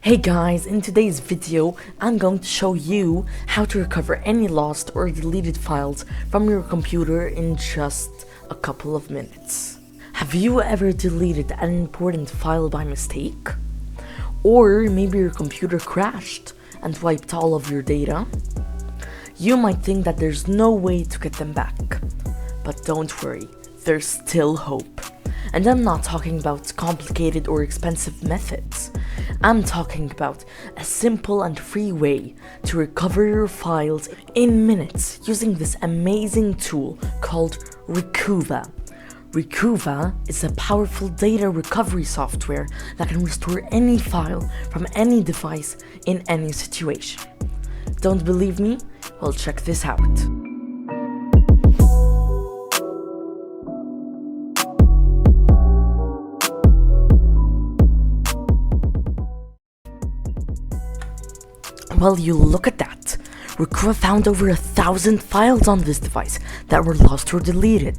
Hey guys, in today's video, I'm going to show you how to recover any lost or deleted files from your computer in just a couple of minutes. Have you ever deleted an important file by mistake? Or maybe your computer crashed and wiped all of your data? You might think that there's no way to get them back, but don't worry, there's still hope. And I'm not talking about complicated or expensive methods. I'm talking about a simple and free way to recover your files in minutes using this amazing tool called Recuva. Recuva is a powerful data recovery software that can restore any file from any device in any situation. Don't believe me? Well, check this out. Well, you look at that. Recuva found over 1,000 files on this device that were lost or deleted,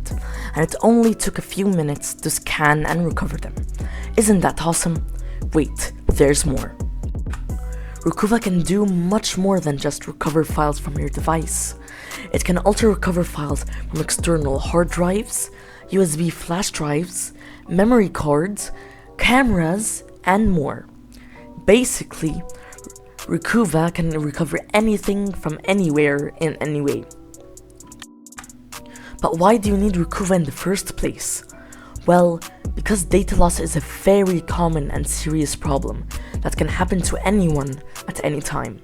and it only took a few minutes to scan and recover them. Isn't that awesome? Wait, there's more. Recuva can do much more than just recover files from your device. It can also recover files from external hard drives, USB flash drives, memory cards, cameras, and more. Basically, Recuva can recover anything from anywhere in any way. But why do you need Recuva in the first place? Well, because data loss is a very common and serious problem that can happen to anyone at any time.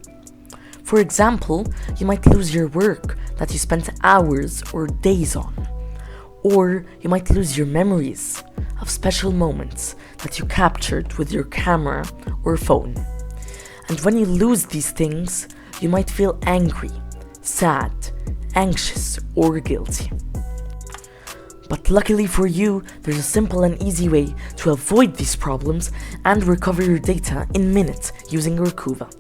For example, you might lose your work that you spent hours or days on. Or you might lose your memories of special moments that you captured with your camera or phone. And when you lose these things, you might feel angry, sad, anxious, or guilty. But luckily for you, there's a simple and easy way to avoid these problems and recover your data in minutes using Recuva.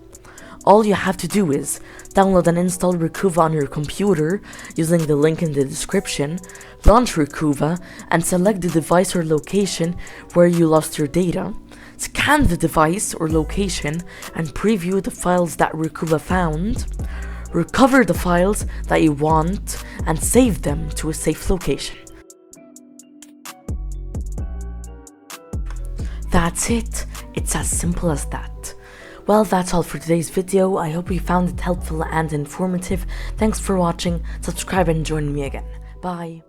All you have to do is download and install Recuva on your computer using the link in the description, launch Recuva, and select the device or location where you lost your data. Scan the device or location and preview the files that Recuva found, recover the files that you want, and save them to a safe location. That's it. It's as simple as that. Well, that's all for today's video. I hope you found it helpful and informative. Thanks for watching. Subscribe and join me again. Bye.